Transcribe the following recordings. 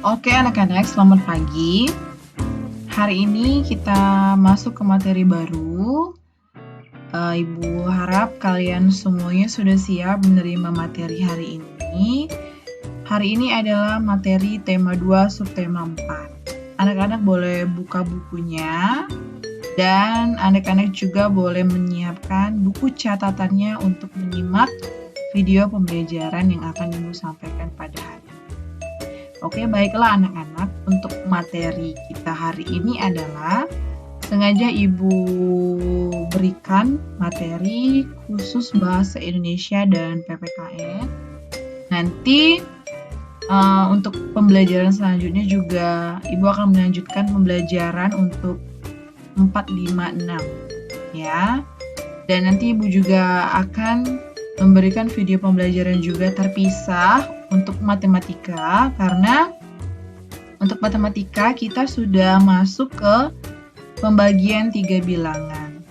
Oke anak-anak, selamat pagi. Hari ini kita masuk ke materi baru. Ibu harap kalian semuanya sudah siap menerima materi hari ini. Hari ini adalah materi tema 2 subtema 4. Anak-anak boleh buka bukunya dan anak-anak juga boleh menyiapkan buku catatannya untuk menyimak video pembelajaran yang akan Ibu sampaikan pada hari ini. Oke, baiklah anak-anak, untuk materi kita hari ini adalah sengaja Ibu berikan materi khusus bahasa Indonesia dan PPKN. Nanti untuk pembelajaran selanjutnya juga Ibu akan melanjutkan pembelajaran untuk 4, 5, 6 ya. Dan nanti Ibu juga akan memberikan video pembelajaran juga terpisah untuk matematika, karena untuk matematika kita sudah masuk ke pembagian 3 bilangan.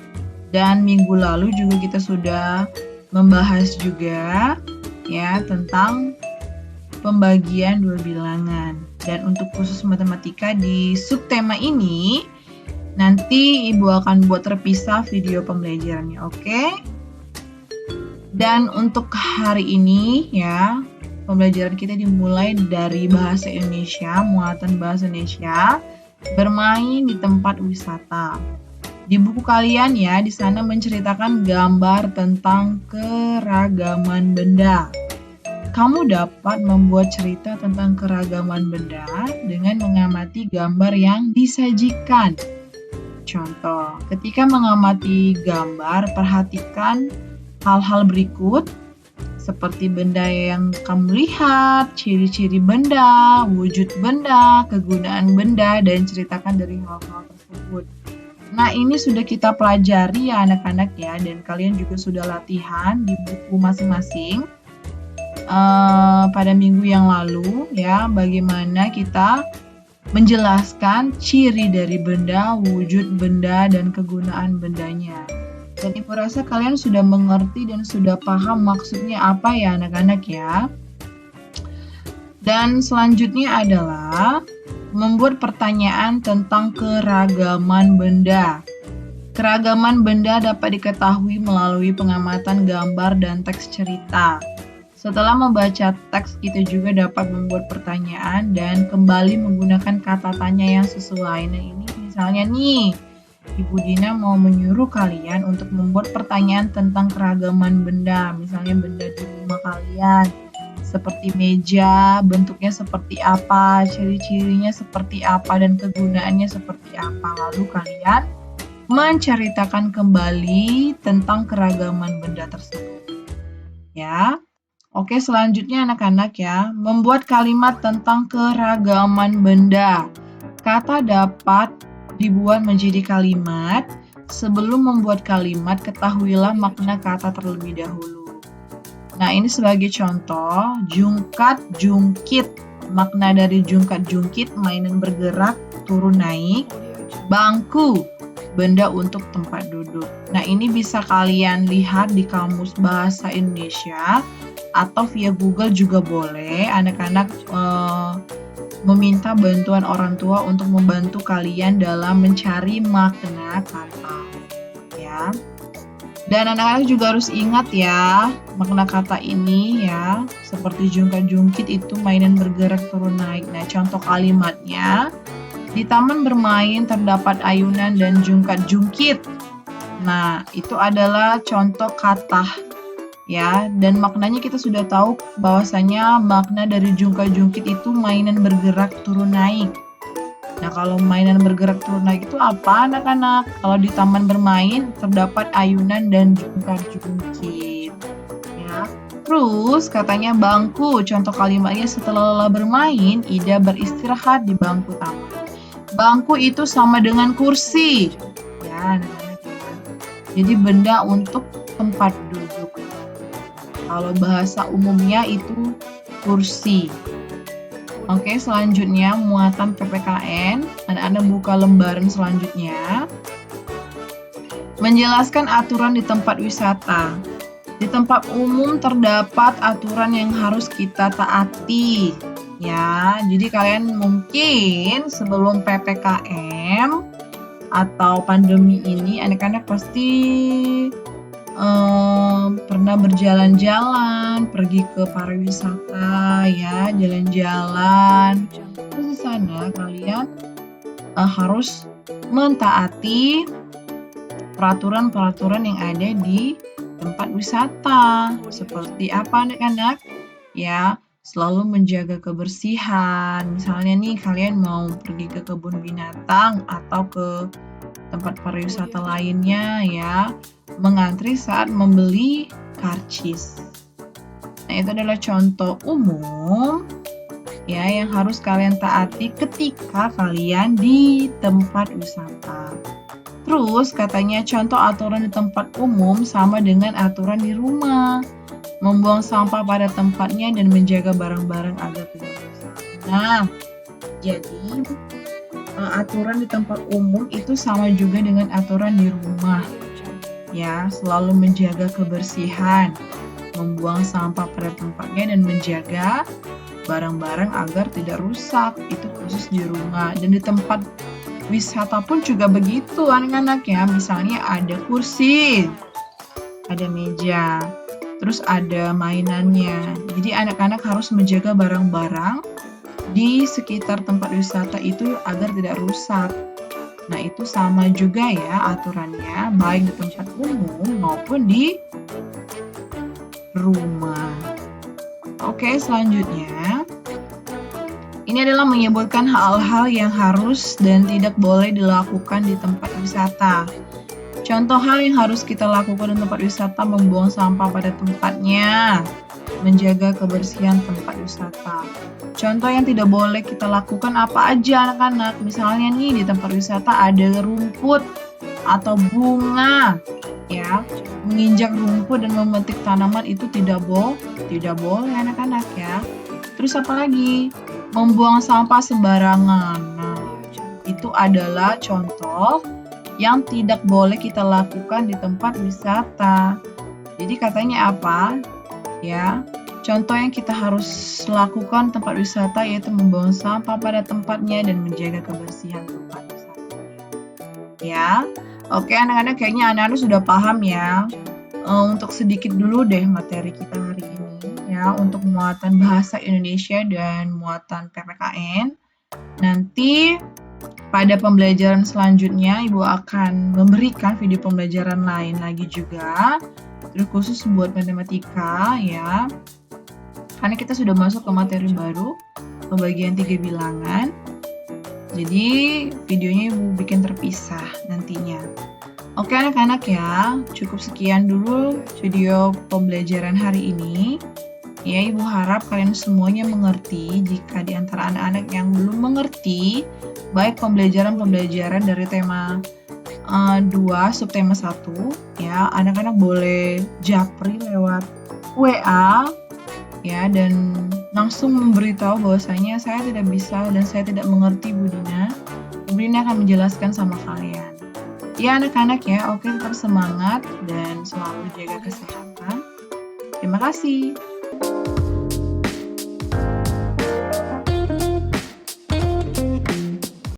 Dan minggu lalu juga kita sudah membahas juga ya tentang pembagian 2 bilangan. Dan untuk khusus matematika di subtema ini nanti Ibu akan buat terpisah video pembelajarannya, oke? Dan untuk hari ini ya, pembelajaran kita dimulai dari bahasa Indonesia, muatan bahasa Indonesia, bermain di tempat wisata. Di buku kalian ya, di sana menceritakan gambar tentang keragaman benda. Kamu dapat membuat cerita tentang keragaman benda dengan mengamati gambar yang disajikan. Contoh, ketika mengamati gambar, perhatikan hal-hal berikut seperti benda yang kamu lihat, ciri-ciri benda, wujud benda, kegunaan benda, dan ceritakan dari hal-hal tersebut. Nah, ini sudah kita pelajari ya anak-anak ya, dan kalian juga sudah latihan di buku masing-masing pada minggu yang lalu ya, bagaimana kita menjelaskan ciri dari benda, wujud benda, dan kegunaan bendanya. Dan Ibu rasa kalian sudah mengerti dan sudah paham maksudnya apa ya anak-anak ya. Dan selanjutnya adalah membuat pertanyaan tentang keragaman benda. Keragaman benda dapat diketahui melalui pengamatan gambar dan teks cerita. Setelah membaca teks, kita juga dapat membuat pertanyaan dan kembali menggunakan kata tanya yang sesuai. Nah, ini misalnya nih, Ibu Dina mau menyuruh kalian untuk membuat pertanyaan tentang keragaman benda. Misalnya benda di rumah kalian, seperti meja, bentuknya seperti apa, ciri-cirinya seperti apa, dan kegunaannya seperti apa. Lalu kalian menceritakan kembali tentang keragaman benda tersebut. Ya. Oke, selanjutnya anak-anak ya, membuat kalimat tentang keragaman benda. Kata dapat dibuat menjadi kalimat. Sebelum membuat kalimat, ketahuilah makna kata terlebih dahulu. Nah, ini sebagai contoh, jungkat, jungkit. Makna dari jungkat, jungkit, mainan bergerak, turun naik. Bangku, benda untuk tempat duduk. Nah, ini bisa kalian lihat di Kamus Bahasa Indonesia atau via Google juga boleh. Anak-anak meminta bantuan orang tua untuk membantu kalian dalam mencari makna kata ya. Dan anak-anak juga harus ingat ya makna kata ini ya, seperti jungkat-jungkit itu mainan bergerak turun naik. Nah, contoh kalimatnya, di taman bermain terdapat ayunan dan jungkat-jungkit. Nah, itu adalah contoh kata ya, dan maknanya kita sudah tahu bahwasanya makna dari jungkat-jungkit itu mainan bergerak turun naik. Nah, kalau mainan bergerak turun naik itu apa anak-anak? Kalau di taman bermain terdapat ayunan dan jungkat-jungkit ya. Terus katanya bangku, contoh kalimatnya, setelah lelah bermain, Ida beristirahat di bangku taman. Bangku itu sama dengan kursi ya anak-anak ya. Jadi benda untuk tempat duduk. Kalau bahasa umumnya itu kursi. Oke, selanjutnya muatan PPKN. Anak-anak buka lembaran selanjutnya. Menjelaskan aturan di tempat wisata. Di tempat umum terdapat aturan yang harus kita taati. Ya, jadi kalian mungkin sebelum PPKM atau pandemi ini anak-anak pasti pernah berjalan-jalan, pergi ke pariwisata ya, jalan-jalan. Terus di sana kalian harus mentaati peraturan-peraturan yang ada di tempat wisata. Seperti apa anak-anak? Ya, selalu menjaga kebersihan. Misalnya nih kalian mau pergi ke kebun binatang atau ke tempat pariwisata lainnya ya, mengantri saat membeli karcis. Nah, itu adalah contoh umum ya yang harus kalian taati ketika kalian di tempat wisata. Terus katanya contoh aturan di tempat umum sama dengan aturan di rumah. Membuang sampah pada tempatnya dan menjaga barang-barang agar tidak rusak. Nah, jadi aturan di tempat umum itu sama juga dengan aturan di rumah. Ya, selalu menjaga kebersihan, membuang sampah pada tempatnya dan menjaga barang-barang agar tidak rusak. Itu khusus di rumah. Dan di tempat wisata pun juga begitu anak-anak ya. Misalnya ada kursi, ada meja, terus ada mainannya. Jadi anak-anak harus menjaga barang-barang di sekitar tempat wisata itu agar tidak rusak. Nah, itu sama juga ya aturannya, baik di tempat umum maupun di rumah. Oke, selanjutnya. Ini adalah menyebutkan hal-hal yang harus dan tidak boleh dilakukan di tempat wisata. Contoh hal yang harus kita lakukan di tempat wisata: membuang sampah pada tempatnya, menjaga kebersihan tempat wisata. Contoh yang tidak boleh kita lakukan apa aja anak-anak? Misalnya nih di tempat wisata ada rumput atau bunga, ya. Menginjak rumput dan memetik tanaman itu tidak boleh anak-anak ya. Terus apa lagi? Membuang sampah sembarangan. Nah, itu adalah contoh yang tidak boleh kita lakukan di tempat wisata. Jadi katanya apa? Ya, contoh yang kita harus lakukan tempat wisata yaitu membuang sampah pada tempatnya dan menjaga kebersihan tempat wisata. Ya, oke anak-anak, kayaknya anak-anak sudah paham ya. Untuk sedikit dulu deh materi kita hari ini ya, untuk muatan bahasa Indonesia dan muatan PPKN. Nanti pada pembelajaran selanjutnya, Ibu akan memberikan video pembelajaran lain lagi juga, terus khusus buat matematika ya. Karena kita sudah masuk ke materi baru, pembagian 3 bilangan. Jadi videonya Ibu bikin terpisah nantinya. Oke anak-anak ya, cukup sekian dulu video pembelajaran hari ini. Ya, Ibu harap kalian semuanya mengerti. Jika di antara anak-anak yang belum mengerti, baik pembelajaran-pembelajaran dari tema 2, subtema 1, ya, anak-anak boleh japri lewat WA, ya, dan langsung memberitahu bahwasanya saya tidak bisa dan saya tidak mengerti Bu Dina. Bu Dina akan menjelaskan sama kalian. Ya anak-anak ya, oke, tetap semangat dan selalu jaga kesehatan. Terima kasih.